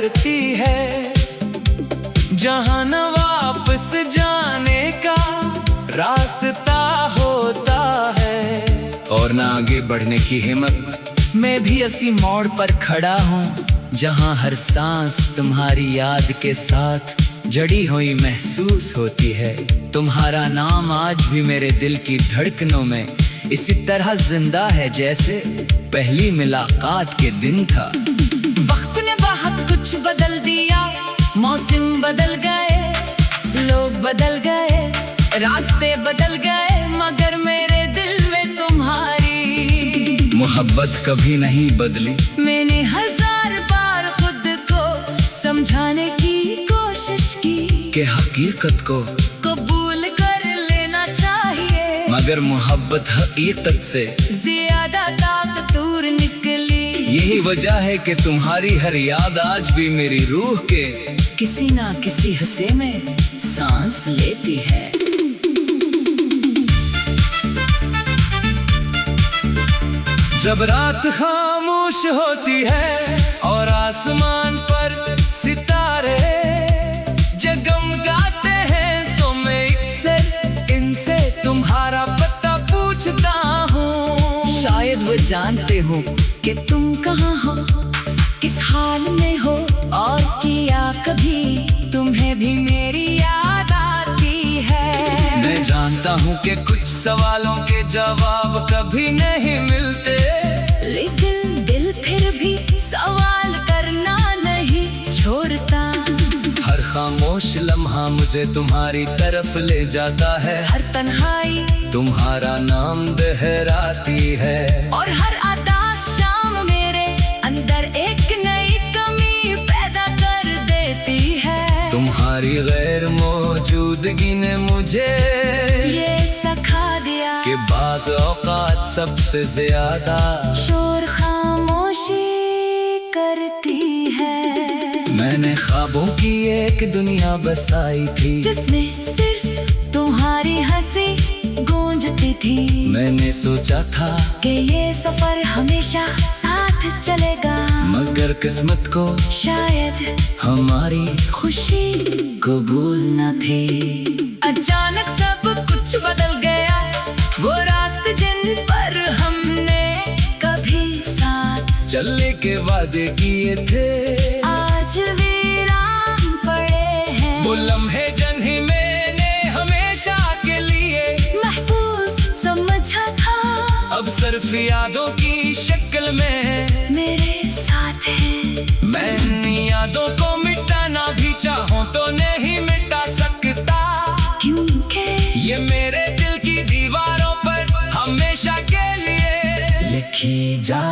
करती है, जहां न वापस जाने का रास्ता होता है और ना आगे बढ़ने की हिम्मत। मैं भी इसी मोड़ पर खड़ा हूँ, जहां हर सांस तुम्हारी याद के साथ जड़ी हुई महसूस होती है। तुम्हारा नाम आज भी मेरे दिल की धड़कनों में इसी तरह जिंदा है जैसे पहली मुलाकात के दिन था। वक्त ने बहुत कुछ बदल दिया, मौसम बदल गए, लोग बदल गए, रास्ते बदल गए, मगर मेरे दिल में तुम्हारी मोहब्बत कभी नहीं बदली। मैंने हजार बार खुद को समझाने की कोशिश की कि हकीकत को कबूल कर लेना चाहिए, मगर मोहब्बत हकीकत से ज्यादा ताकतवर निकली। यही वजह है कि तुम्हारी हर याद आज भी मेरी रूह के किसी ना किसी हिस्से में सांस लेती है। जब रात खामोश होती है और आसमान पर सितारे जगमगाते हैं, तो मैं इनसे तुम्हारा पता पूछता हूँ। शायद वो जानते हो कि तुम कहाँ हो, किस हाल में हो, और किया कभी तुम्हें भी मेरी याद आती है। मैं जानता हूँ कि कुछ सवालों के जवाब कभी नहीं मिलते, लेकिन दिल फिर भी सवाल करना नहीं छोड़ता। हर खामोश लम्हा मुझे तुम्हारी तरफ ले जाता है, हर तन्हाई तुम्हारा नाम दोहराती है, और हर आदास शाम मेरे अंदर एक नई कमी पैदा कर देती है। तुम्हारी गैर मौजूदगी ने मुझे ये सिखा दिया कि बाज़ औक़ात सबसे ज्यादा शोर खामोशी करती है। मैंने ख्वाबों की एक दुनिया बसाई थी, जिसमें सिर्फ तुम्हारी हंसी गूंजती थी। मैंने सोचा था कि ये सफर हमेशा साथ चलेगा, मगर किस्मत को शायद हमारी खुशी कबूल न थी। अचानक सब कुछ बदल गया, वो रास्ते जिन पर हमने कभी साथ चलने के वादे किए थे, आज वीरान पड़े हैं। वो लम्हे जन्ही मैंने हमेशा के लिए महफूज समझा था, अब सिर्फ यादों की शक्ल में मेरे साथ है। मैं इन यादों को मिटाना भी चाहूं तो नहीं मिटा सकता, क्योंकि ये मेरे दिल की दीवारों पर हमेशा के लिए लिखी जा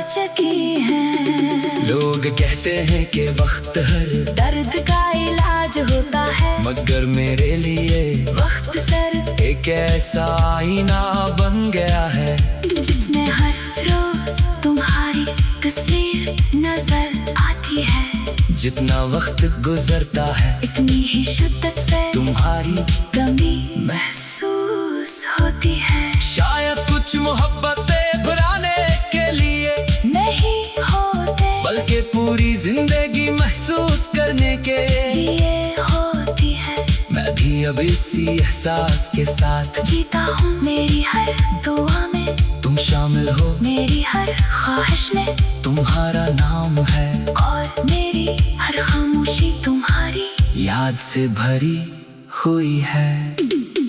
चुकी है। लोग कहते हैं कि वक्त हर दर्द का इलाज होता है, मगर मेरे लिए वक्त सर एक ऐसा आईना बन गया है, जिसमें हर रोज तुम्हारी तस्वीर नजर आती है। जितना वक्त गुजरता है इतनी ही शिद्दत से तुम्हारी कमी महसूस होती है। शायद कुछ मोहब्बतें भुलाने के लिए नहीं होते, बल्कि पूरी जिंदगी महसूस करने के लिए होती है। मैं भी अब इसी एहसास के साथ जीता हूँ, मेरी हर दुआ में तुम शामिल हो, मेरी हर ख्वाहिश में तुम्हारा नाम है, और मेरी हर खामोशी तुम्हारी याद से भरी हुई है।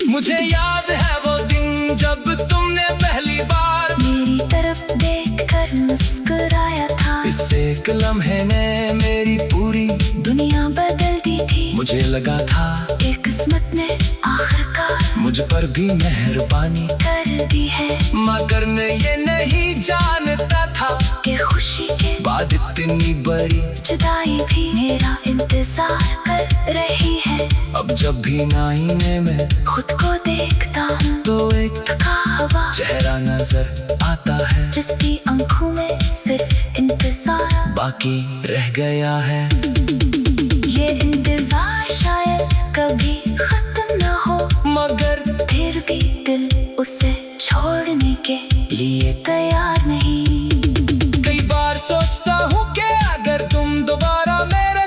मुझे याद है वो दिन जब तुमने पहली बार मेरी तरफ देखकर मुस्कुराया था। इस एक लम्हे ने मेरी पूरी दुनिया बदल दी थी। मुझे लगा था कि किस्मत ने आखिरकार मुझ पर भी मेहरबानी कर दी है, मगर मैं ये नहीं जानता था कि खुशी के बाद इतनी बड़ी जुदाई भी मेरा इंतजार कर रही है। अब जब भी आईने में खुद को देखता हूँ तो एक थका हुआ चेहरा नजर आता है, जिसकी आंखों में सिर्फ इंतजार बाकी रह गया है। ये इंतजार शायद कभी खत्म ना हो, मगर फिर भी दिल उसे छोड़ने के लिए तैयार नहीं। कई बार सोचता हूँ कि अगर तुम दोबारा मेरे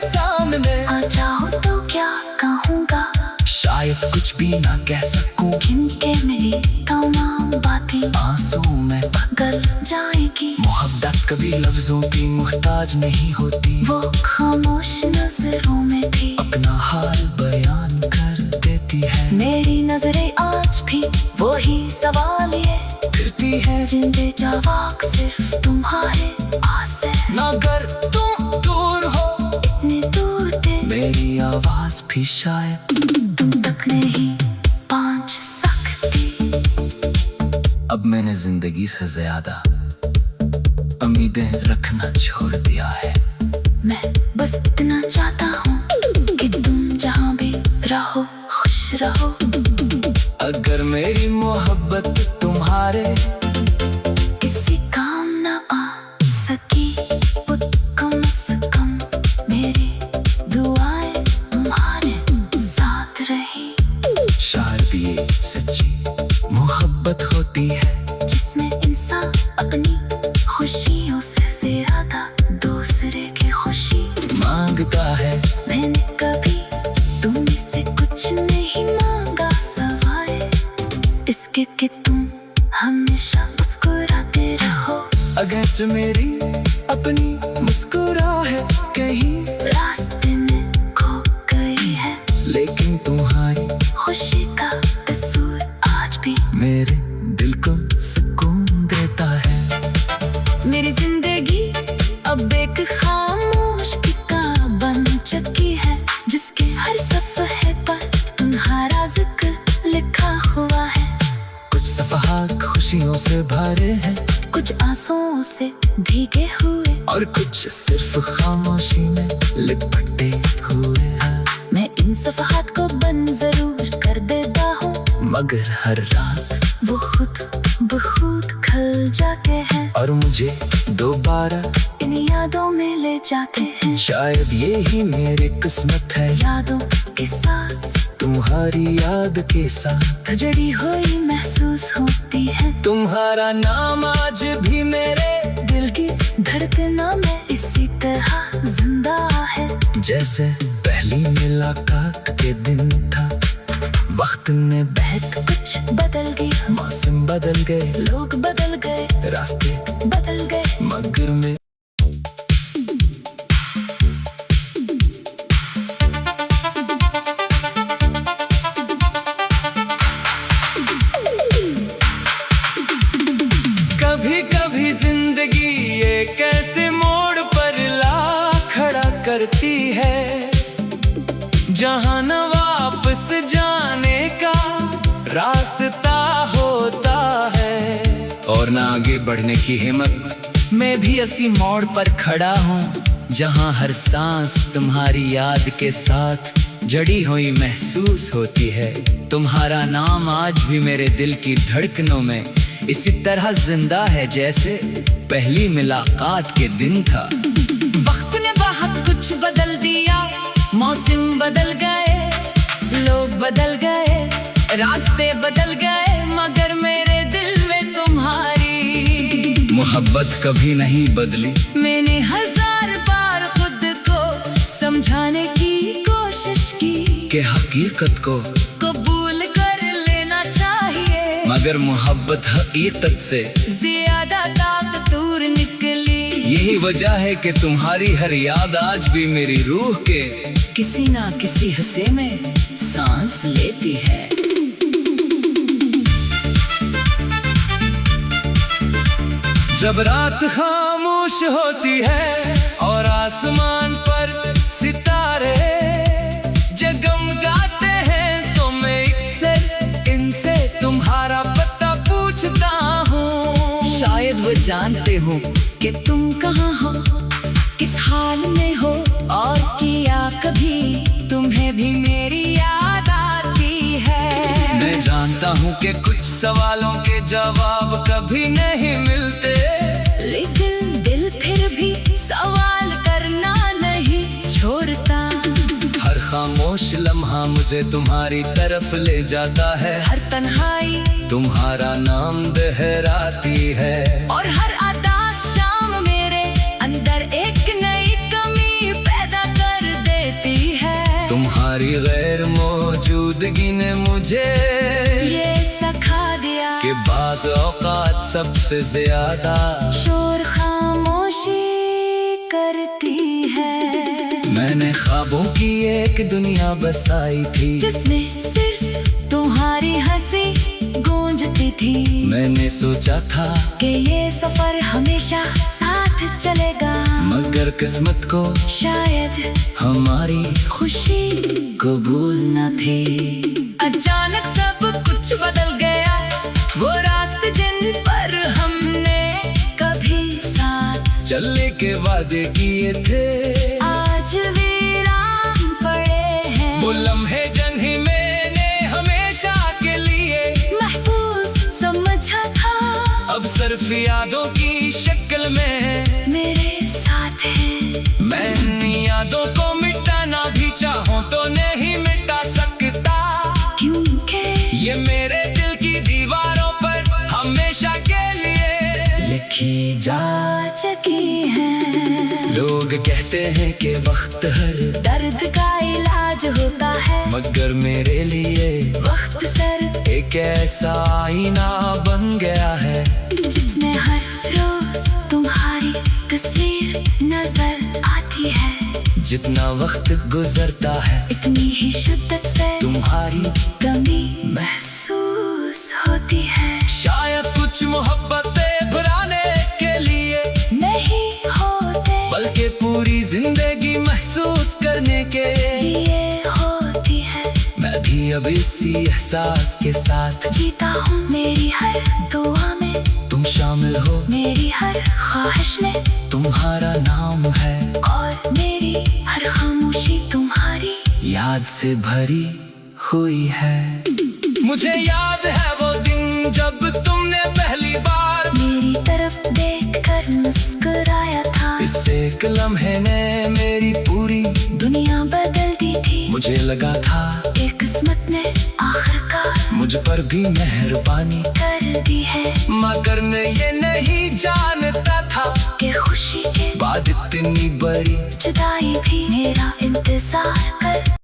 भी ना कह सकूं। गिनके मेरी तमाम बातें आंसू में गल जाएगी। मोहब्बत कभी लफ्जों की मोहताज नहीं होती। वो खामोश नजरों में भी अपना हाल बयान कर देती है। मेरी नजरें आज भी वही सवाल ये फिरती है जिंदे जवाब सिर्फ तुम्हारे आसे। मगर तुम दूर हो, इतने दूर थे मेरी आवाज भी शायद तुम तक नहीं पहुंच सकती। अब मैंने जिंदगी से ज्यादा उम्मीदें रखना छोड़ दिया है। मैं बस इतना चाहता हूँ कि तुम जहाँ भी रहो खुश रहो। अगर मेरी मोहब्बत तुम्हारे किसी काम न आ सकी वो कम से कम मेरी दुआएं तुम्हारे साथ रही। शायद ये सच्ची मोहब्बत होती है जिसमें इंसान अपनी खुशियों से ज्यादा दूसरे की खुशी मांगता है। मैंने कभी तुमसे कुछ नहीं मांगा सवाए इसके कि तुम हमेशा मुस्कुराते रहो। अगर मेरी अपनी मुस्कुराहट कहीं रास्ते में खो गई है लेकिन तुम्हारी खुशी का कसूर आज भी मेरे दिल को सुकून देता है। मेरी जिंदगी अब एक खामोश किताब बन चुकी है जिसके हर सफ़े पर तुम्हारा जिक्र लिखा हुआ है। कुछ सफ़हात खुशियों से भरे हैं, कुछ आंसुओं से भीगे हुए और कुछ सिर्फ खामोशी में लिपटे हुए हैं। मैं इन सफ़हात को बंद जरूर कर देता हूँ मगर हर रात वो खुद बखुद खल जाते हैं और मुझे दोबारा इन यादों में ले जाते हैं। शायद ये ही मेरी किस्मत है। यादों के साथ तुम्हारी याद के साथ जड़ी हुई महसूस होती है। तुम्हारा नाम आज भी मेरे दिल की धड़कनों में इसी तरह जिंदा है जैसे पहली मुलाकात के दिन था। वक्त ने बहुत कुछ बदल गया, मौसम बदल गए, लोग बदल गए, रास्ते बदल गए, मगर मैं कभी कभी जिंदगी एक ऐसे मोड़ पर ला खड़ा करती है जहां न वापस जाने का रास्ता होता है और ना आगे बढ़ने की हिम्मत। मैं भी इसी मोड़ पर खड़ा हूँ जहाँ हर सांस तुम्हारी याद के साथ जड़ी हुई महसूस होती है। तुम्हारा नाम आज भी मेरे दिल की धड़कनों में इसी तरह जिंदा है जैसे पहली मुलाकात के दिन था। वक्त ने बहुत कुछ बदल दिया, मौसम बदल गए, लोग बदल गए, रास्ते बदल गए, मगर मेरे दिल में तुम्हारी मोहब्बत कभी नहीं बदली। मैंने हजार बार खुद को समझाने की कोशिश की कि हकीकत को कबूल कर लेना चाहिए, मगर मोहब्बत हकीकत से ज्यादा ताकतवर निकली। यही वजह है कि तुम्हारी हर याद आज भी मेरी रूह के किसी ना किसी हिस्से में सांस लेती है। जब रात खामोश होती है और आसमान पर सितारे जगमगाते हैं तो मैं इनसे तुम्हारा पता पूछता हूँ। शायद वो जानते हो कि तुम कहाँ हो, किस हाल में हो, और किया कभी तुम्हें भी मेरी याद आती है। मैं जानता हूँ कि कुछ सवालों के जवाब कभी नहीं मिलते, लेकिन दिल फिर भी सवाल करना नहीं छोड़ता। हर खामोश लम्हा मुझे तुम्हारी तरफ ले जाता है, हर तन्हाई तुम्हारा नाम दोहराती है, और हर आदास शाम मेरे अंदर एक नई कमी पैदा कर देती है। तुम्हारी गैर मौजूदगी ने मुझे ये सिखा दिया कि बाज़ औक़ात सबसे ज्यादा शोर खामोशी करती है। मैंने ख्वाबों की एक दुनिया बसाई थी, जिसमें सिर्फ तुम्हारी हंसी गूंजती थी। मैंने सोचा था कि ये सफर हमेशा साथ चलेगा, मगर किस्मत को शायद हमारी खुशी कबूल न थी। अचानक सब कुछ बदल गया, वो रास्ते जिन पर हमने कभी साथ चलने के वादे किए थे, आज वीरान पड़े हैं। वो लम्हे जिन्हें मैंने हमेशा के लिए महफूज समझा था, अब सिर्फ यादों की शक्ल में मेरे साथ है। मैं इन यादों को मिटाना भी चाहूं तो नहीं मिटा सकता, क्योंकि ये मेरे दिल की दीवारों पर हमेशा के लिए लिखी जा चुकी है। लोग कहते हैं कि वक्त हर दर्द का इलाज होता है, मगर मेरे लिए वक्त सर एक ऐसा आईना बन गया है, जिसमें हर रोज तुम्हारी तस्वीर नजर आती है। जितना वक्त गुजरता है इतनी ही शिद्दत से तुम्हारी कमी महसूस होती है। शायद कुछ मोहब्बतें भुलाने के लिए नहीं होते, बल्कि पूरी जिंदगी महसूस करने के ये होती है। मैं भी अब इसी एहसास के साथ जीता हूँ, मेरी हर दुआ में तुम शामिल हो, मेरी हर ख्वाहिश में तुम्हारा नाम है, और मेरी हर खामोशी तुम्हारी याद से भरी हुई है। मुझे याद है वो दिन जब तुमने पहली बार मेरी तरफ देखकर मुस्कुराया था। इस एक लम्हे ने मेरी पूरी दुनिया बदल दी थी। मुझे लगा था कि किस्मत ने आखिरकार मुझ पर भी मेहरबानी कर दी है, मगर मैं ये नहीं जानता था कि खुशी के बाद इतनी बड़ी जुदाई भी मेरा इंतजार कर